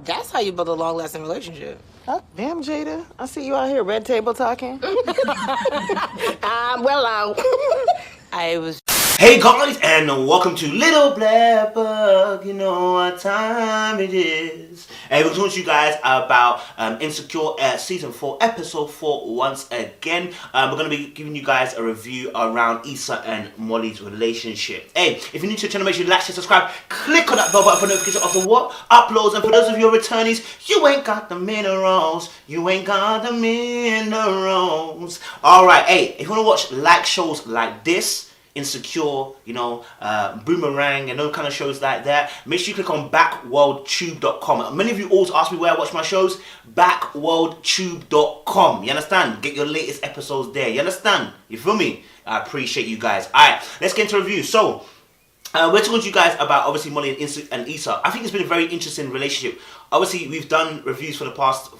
That's how you build a long-lasting relationship. Oh, damn, Jada. I see you out here red table talking. I was... Hey guys, and welcome to Little Black Book. You know what time it is. And we're talking to you guys about Insecure Season 4, Episode 4 once again. We're going to be giving you guys a review around Issa and Molly's relationship. Hey, if you're new to the channel, make sure you like, share, subscribe, click on that bell button for notification of the what? Uploads. And for those of you returnees, you ain't got the minerals. You ain't got the minerals. Alright, hey, if you want to watch like shows like this, Insecure, Boomerang and those kind of shows like that, make sure you click on backworldtube.com. Many of you always ask me where I watch my shows. Backworldtube.com. You understand? Get your latest episodes there. You understand? You feel me? I appreciate you guys. Alright, let's get into review. So we're talking to you guys about obviously Molly and Issa. I think it's been a very interesting relationship. Obviously, we've done reviews for the past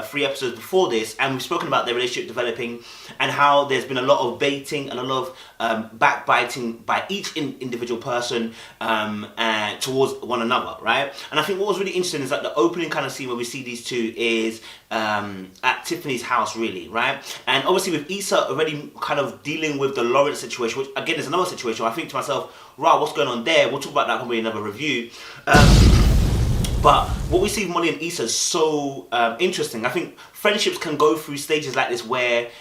3 episodes before this, and we've spoken about their relationship developing and how there's been a lot of baiting and a lot of backbiting by each individual person towards one another, right? And I think what was really interesting is that the opening kind of scene where we see these two is at Tiffany's house, really, right? And obviously with Issa already kind of dealing with the Lawrence situation, which again is another situation. I think to myself, right, what's going on there? We'll talk about that probably in another review. But what we see with Molly and Issa is so interesting. I think friendships can go through stages like this where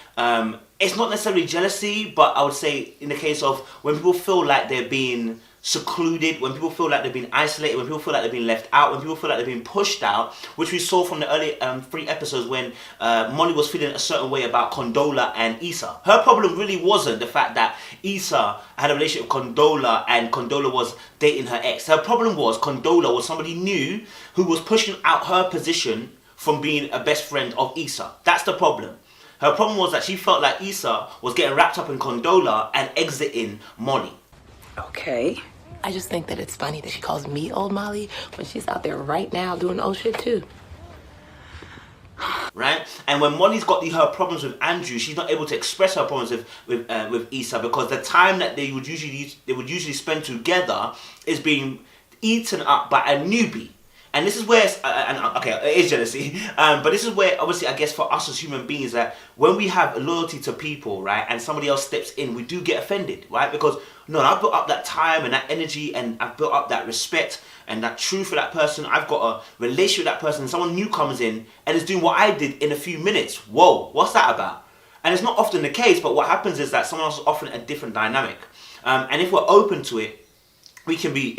it's not necessarily jealousy, but I would say in the case of when people feel like they're being secluded, when people feel like they're being isolated, when people feel like they're being left out, when people feel like they're being pushed out, which we saw from the early 3 episodes when Molly was feeling a certain way about Condola and Issa. Her problem really wasn't the fact that Issa had a relationship with Condola and Condola was dating her ex. Her problem was Condola was somebody new who was pushing out her position from being a best friend of Issa. That's the problem. Her problem was that she felt like Issa was getting wrapped up in Condola and exiting Molly. Okay. I just think that it's funny that she calls me old Molly when she's out there right now doing old shit too. Right? And when Molly's got her problems with Andrew, she's not able to express her problems with Issa because the time that they would usually spend together is being eaten up by a newbie. And this is where, okay, it is jealousy, but this is where, obviously, I guess for us as human beings, that when we have loyalty to people, right, and somebody else steps in, we do get offended, right? Because, no, I've built up that time and that energy, and I've built up that respect and that truth for that person. I've got a relationship with that person, and someone new comes in and is doing what I did in a few minutes. Whoa, what's that about? And it's not often the case, but what happens is that someone else is offering a different dynamic. And if we're open to it, we can then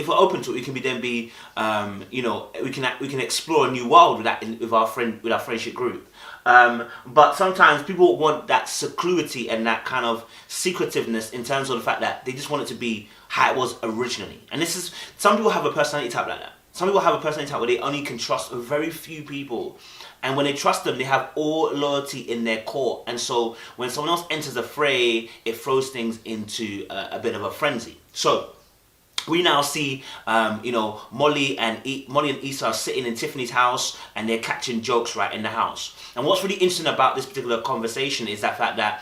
explore a new world with our friendship group. But sometimes people want that security and that kind of secretiveness in terms of the fact that they just want it to be how it was originally. And some people have a personality type like that. Some people have a personality type where they only can trust a very few people. And when they trust them, they have all loyalty in their core. And so when someone else enters the fray, it throws things into a bit of a frenzy. So we now see, Molly and Issa are sitting in Tiffany's house and they're catching jokes right in the house. And what's really interesting about this particular conversation is that fact that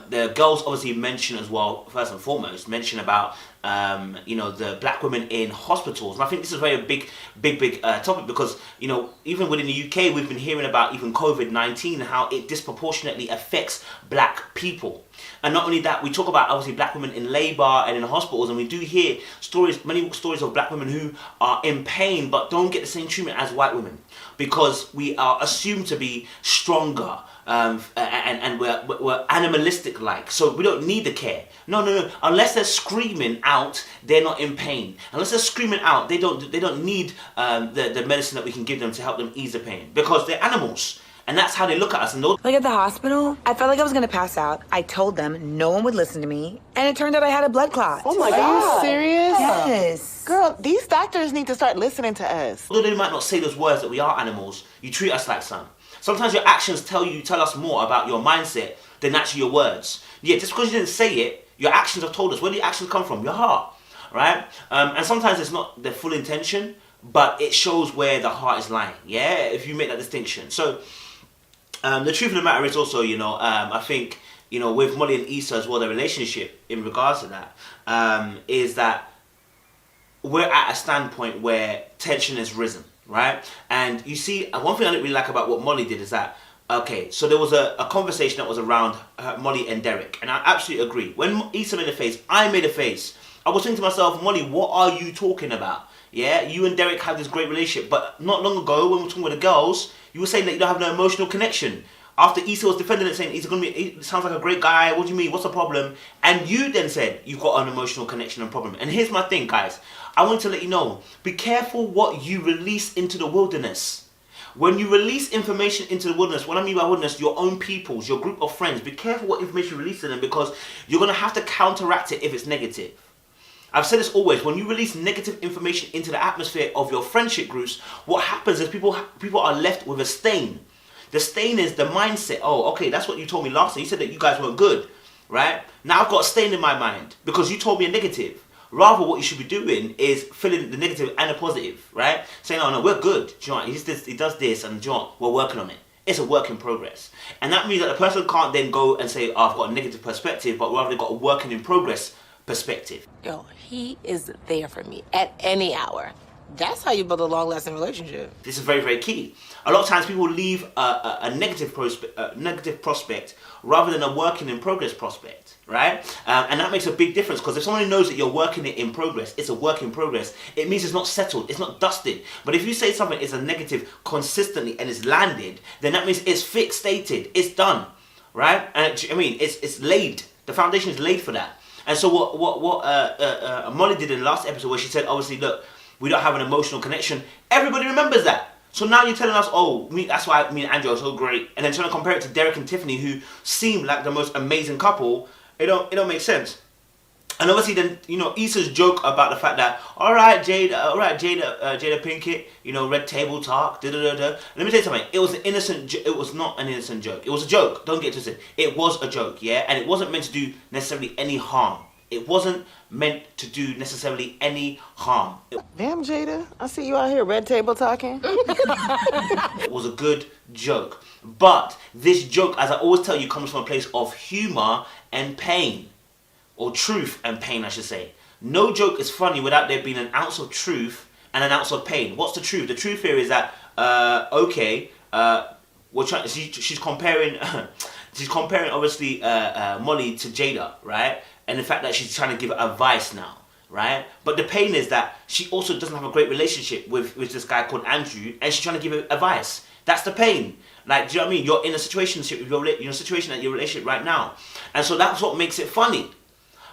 the girls obviously mention as well, first and foremost, mention about the black women in hospitals. And I think this is a very big topic because, even within the UK, we've been hearing about even COVID-19 and how it disproportionately affects black people. And not only that, we talk about obviously black women in labour and in hospitals, and we do hear many stories of black women who are in pain but don't get the same treatment as white women because we are assumed to be stronger and we're animalistic like, so we don't need the care. No. Unless they're screaming out, they're not in pain. Unless they're screaming out, they don't need the medicine that we can give them to help them ease the pain because they're animals. And that's how they look at us. Like at the hospital, I felt like I was gonna pass out. I told them no one would listen to me, and it turned out I had a blood clot. Oh my God. Are you serious? Yes. Girl, these doctors need to start listening to us. Although they might not say those words that we are animals, you treat us like some. Sometimes your actions tell us more about your mindset than actually your words. Yeah, just because you didn't say it, your actions have told us. Where do your actions come from? Your heart, right? And sometimes it's not the full intention, but it shows where the heart is lying, yeah? If you make that distinction. So, the truth of the matter is also, I think, with Molly and Issa as well, their relationship in regards to that, is that we're at a standpoint where tension has risen, right? And And you see, one thing I didn't really like about what Molly did is that, okay, so there was a conversation that was around Molly and Derek, and I absolutely agree. When Issa made a face, I made a face. I was thinking to myself, Molly, what are you talking about? Yeah, you and Derek have this great relationship, but not long ago when we were talking with the girls, you were saying that you don't have no emotional connection. After Issa was defending it, saying he sounds like a great guy, what do you mean, what's the problem? And you then said you've got an emotional connection and problem. And here's my thing, guys. I want to let you know, be careful what you release into the wilderness. When you release information into the wilderness, what I mean by wilderness, your own peoples, your group of friends, be careful what information you release to them, because you're going to have to counteract it if it's negative. I've said this always, when you release negative information into the atmosphere of your friendship groups, what happens is people are left with a stain. The stain is the mindset. Oh, okay, that's what you told me last time. You said that you guys weren't good, right? Now I've got a stain in my mind because you told me a negative. Rather, what you should be doing is filling the negative and the positive, right? Saying, oh no, we're good. Do you know what? He does this, and do you know what? We're working on it. It's a work in progress. And that means that the person can't then go and say, oh, I've got a negative perspective, but rather they've got a working in progress perspective. Yo, he is there for me at any hour. That's how you build a long-lasting relationship. This is very, very key. A lot of times people leave a negative prospect rather than a working in progress prospect, right? And that makes a big difference, because if someone knows that you're working it in progress, it's a work in progress, it means it's not settled, it's not dusted. But if you say something is a negative consistently and it's landed, then that means it's fixed, stated, it's done, right? And I mean, it's laid. The foundation is laid for that. And so what Molly did in the last episode, where she said, obviously, look, we don't have an emotional connection. Everybody remembers that. So now you're telling us, oh, that's why me and Andrew are so great. And then trying to compare it to Derek and Tiffany, who seem like the most amazing couple. It don't make sense. And obviously then, you know, Issa's joke about the fact that, Jada Pinkett, you know, red table talk, da-da-da-da. Let me tell you something. It was it was not an innocent joke. It was a joke. Don't get twisted. It was a joke, yeah? And it wasn't meant to do necessarily any harm. It wasn't meant to do necessarily any harm. Damn, Jada. I see you out here red table talking. It was a good joke. But this joke, as I always tell you, comes from a place of humor and pain. Or truth and pain, I should say. No joke is funny without there being an ounce of truth and an ounce of pain. What's the truth? The truth here is that, she's comparing, obviously Molly to Jada, right? And the fact that she's trying to give advice now, right? But the pain is that she also doesn't have a great relationship with this guy called Andrew, and she's trying to give him advice. That's the pain. Like, do you know what I mean? You're in a situation with your relationship right now, and so that's what makes it funny,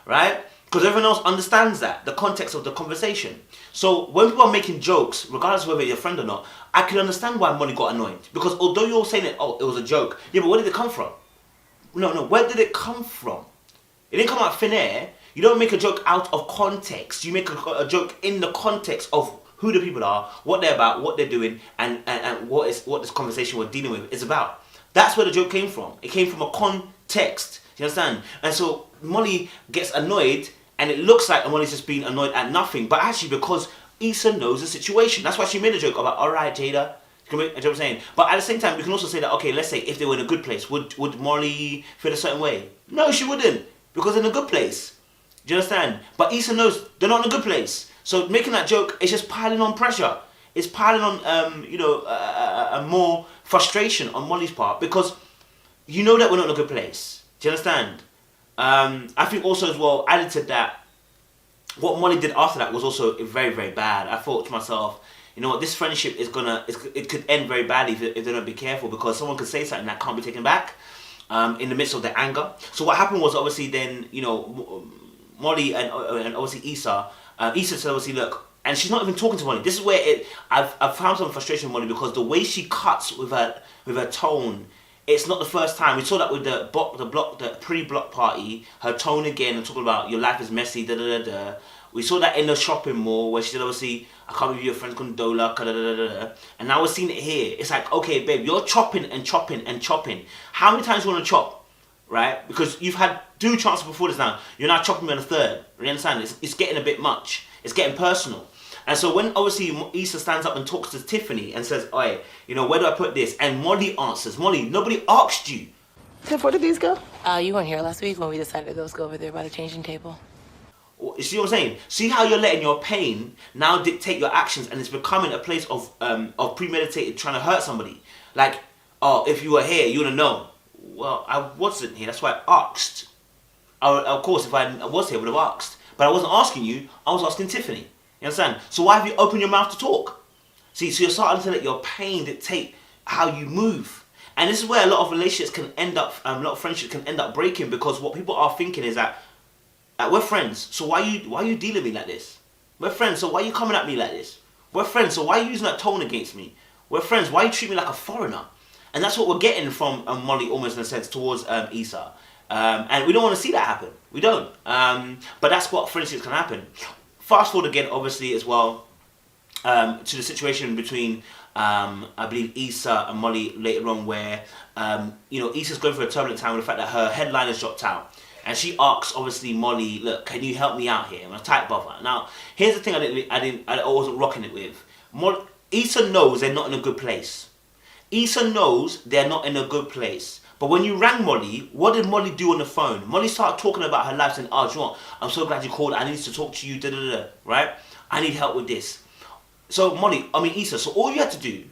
right? Because everyone else understands that, the context of the conversation. So when people are making jokes, regardless of whether you're a friend or not, I can understand why Molly got annoyed. Because although you're saying that, oh, it was a joke, yeah, but where did it come from? No, where did it come from? It didn't come out of thin air. You don't make a joke out of context. You make a joke in the context of who the people are, what they're about, what they're doing, and what this conversation we're dealing with is about. That's where the joke came from. It came from a context. Do you understand? And so Molly gets annoyed, and it looks like Molly's just being annoyed at nothing, but actually because Issa knows the situation. That's why she made a joke about, alright, Jada. You know what I'm saying? But at the same time, we can also say that, okay, let's say if they were in a good place, would Molly feel a certain way? No, she wouldn't. Because they're in a good place. Do you understand? But Issa knows they're not in a good place. So making that joke is just piling on pressure. It's piling on, more frustration on Molly's part. Because you know that we're not in a good place. Do you understand? I think also as well, added to that, what Molly did after that was also very, very bad. I thought to myself, you know what, this friendship it could end very badly if they don't be careful, because someone could say something that can't be taken back. In the midst of their anger. So what happened was, obviously then, you know, Molly and obviously Issa said, obviously, look, and she's not even talking to Molly. This is where I've found some frustration with Molly, because the way she cuts with her tone, it's not the first time. We saw that with the pre-block party, her tone again, and talking about your life is messy, da-da-da-da. We saw that in the shopping mall, where she said, obviously, I can't believe your friend's condola, da-da-da-da-da. And now we're seeing it here. It's like, okay, babe, you're chopping and chopping and chopping. How many times do you want to chop, right? Because you've had 2 chances before this now. You're now chopping me on a third. You understand? It's getting a bit much. It's getting personal. And so when, obviously, Issa stands up and talks to Tiffany and says, oi, you know, where do I put this? And Molly answers. Molly, nobody asked you. Tiff, where did these go? You weren't here last week when we decided to go over there by the changing table. You see what I'm saying? See how you're letting your pain now dictate your actions, and it's becoming a place of premeditated trying to hurt somebody. Like, oh, if you were here, you would have known. Well, I wasn't here. That's why I asked. Of course, if I was here, I would have asked. But I wasn't asking you. I was asking Tiffany. You understand? So why have you opened your mouth to talk? See, so you're starting to let your pain dictate how you move. And this is where a lot of relationships can end up, a lot of friendships can end up breaking, because what people are thinking is that we're friends, so why are you dealing with me like this? We're friends, so why are you coming at me like this? We're friends, so why are you using that tone against me? We're friends, why you treat me like a foreigner? And that's what we're getting from Molly, almost in a sense, towards Issa. And we don't want to see that happen. We don't. But that's what friendships can happen. Fast forward again, obviously, as well, to the situation between, I believe, Issa and Molly later on, where, Issa's going through a turbulent time with the fact that her headline has dropped out. And she asks, obviously, Molly, look, can you help me out here? I'm a tight buffer. Now, here's the thing I wasn't rocking it with. Issa knows they're not in a good place. Issa knows they're not in a good place. But when you rang Molly, what did Molly do on the phone? Molly started talking about her life, saying, oh, do you know what? I'm so glad you called. I need to talk to you, right? I need help with this. So Issa, so all you had to do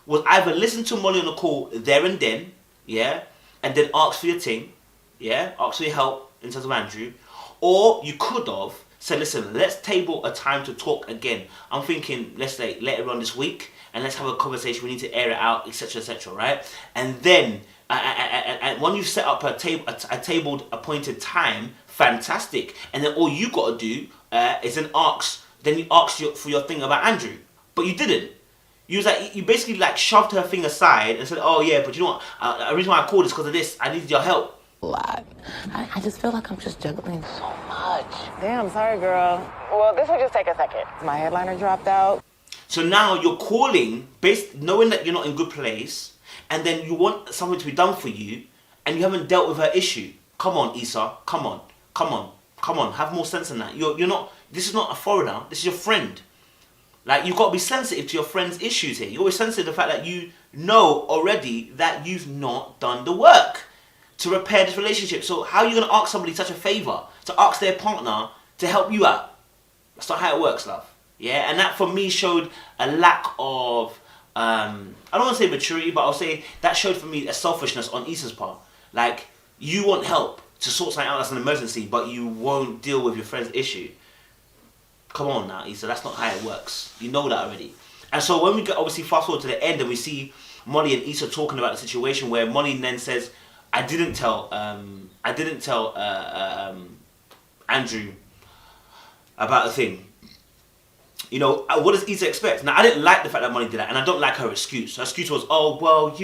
was either listen to Molly on the call there and then, yeah, and then ask for your thing, yeah, ask for your help in terms of Andrew, or you could have said, listen, let's table a time to talk again. I'm thinking, let's say later on this week, and let's have a conversation. We need to air it out, etc., right? And then, and when you set up a tabled appointed time, fantastic. And then all you got to do is then you ask for your thing about Andrew, but you didn't. You basically shoved her thing aside and said, oh yeah, but you know what? The reason why I called is because of this. I needed your help. A lot. I just feel like I'm just juggling so much. Damn, sorry, girl. Well, this will just take a second. My headliner dropped out. So now you're calling, knowing that you're not in good place, and then you want something to be done for you, and you haven't dealt with her issue. Come on, Issa. Come on. Have more sense than that. You're not. This is not a foreigner. This is your friend. You've got to be sensitive to your friend's issues here. You're always sensitive to the fact that you know already that you've not done the work to repair this relationship. So how are you going to ask somebody such a favour, to ask their partner to help you out? That's not how it works, love. Yeah, and that for me showed a lack of, I don't want to say maturity, but I'll say that showed for me a selfishness on Issa's part. You want help to sort something out that's an emergency, but you won't deal with your friend's issue. Come on now, Issa, that's not how it works. You know that already. And so when we get, obviously, fast forward to the end and we see Molly and Issa talking about the situation, where Molly then says, I didn't tell Andrew about the thing. What does Issa expect? Now, I didn't like the fact that Molly did that, and I don't like her excuse. Her excuse was, oh, well,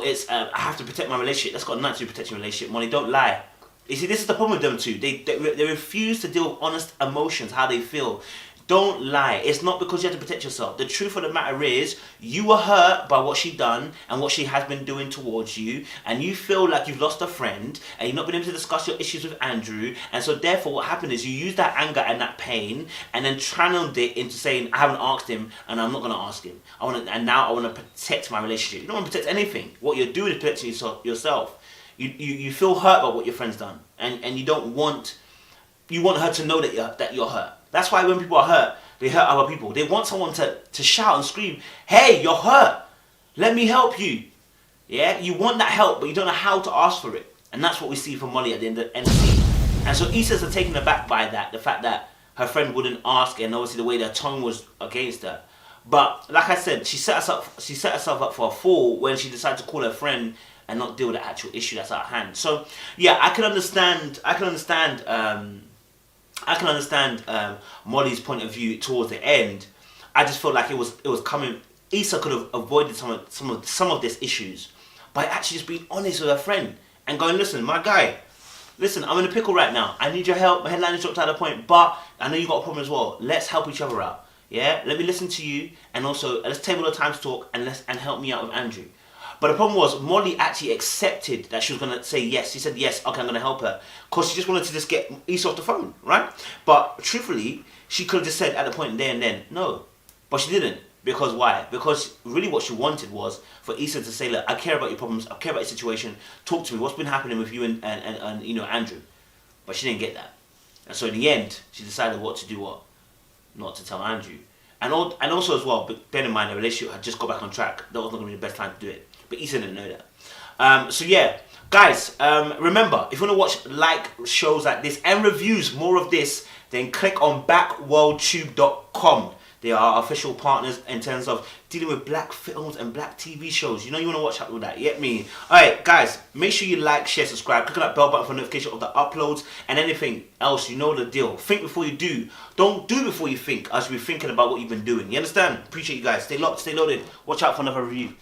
it's, I have to protect my relationship. That's got nothing to do with protecting your relationship. Molly, don't lie. You see, this is the problem with them two. They refuse to deal with honest emotions, how they feel. Don't lie. It's not because you have to protect yourself. The truth of the matter is, you were hurt by what she done and what she has been doing towards you, and you feel like you've lost a friend, and you've not been able to discuss your issues with Andrew, and so therefore what happened is you used that anger and that pain, and then channeled it into saying, I haven't asked him, and I'm not going to ask him. Now I want to protect my relationship. You don't want to protect anything. What you're doing is protecting yourself. You feel hurt by what your friend's done, and you want her to know that you're hurt. That's why when people are hurt, they hurt other people. They want someone to shout and scream, hey, you're hurt. Let me help you. Yeah, you want that help, but you don't know how to ask for it. And that's what we see from Molly at the end of the scene. And so Issa's taken aback by that, the fact that her friend wouldn't ask, and obviously the way their tone was against her. But like I said, she set herself up for a fall when she decided to call her friend and not deal with the actual issue that's at hand. So yeah, I can understand Molly's point of view towards the end. I just felt like it was coming. Issa could have avoided some of these issues by actually just being honest with her friend and going, listen, my guy, listen, I'm in a pickle right now. I need your help. My headline is dropped out of the point, but I know you got a problem as well. Let's help each other out. Yeah, let me listen to you, and also let's table the time to talk and help me out with Andrew. But the problem was, Molly actually accepted that she was going to say yes. She said, yes, okay, I'm going to help her. Because she just wanted to just get Issa off the phone, right? But truthfully, she could have just said at the point there and then, no. But she didn't. Because why? Because really what she wanted was for Issa to say, look, I care about your problems. I care about your situation. Talk to me. What's been happening with you and Andrew? But she didn't get that. And so in the end, she decided what to do, what not to tell Andrew. And also as well, but bear in mind the relationship had just got back on track. That was not going to be the best time to do it. But Issa didn't know that. So yeah, guys, remember, if you want to watch shows like this and reviews more of this, then click on backworldtube.com. They are our official partners in terms of dealing with black films and black TV shows. You know you want to watch out with that, you get me? Alright guys, make sure you like, share, subscribe, click on that bell button for notification of the uploads and anything else, you know the deal. Think before you do. Don't do before you think, as you're thinking about what you've been doing. You understand? Appreciate you guys. Stay locked, stay loaded. Watch out for another review.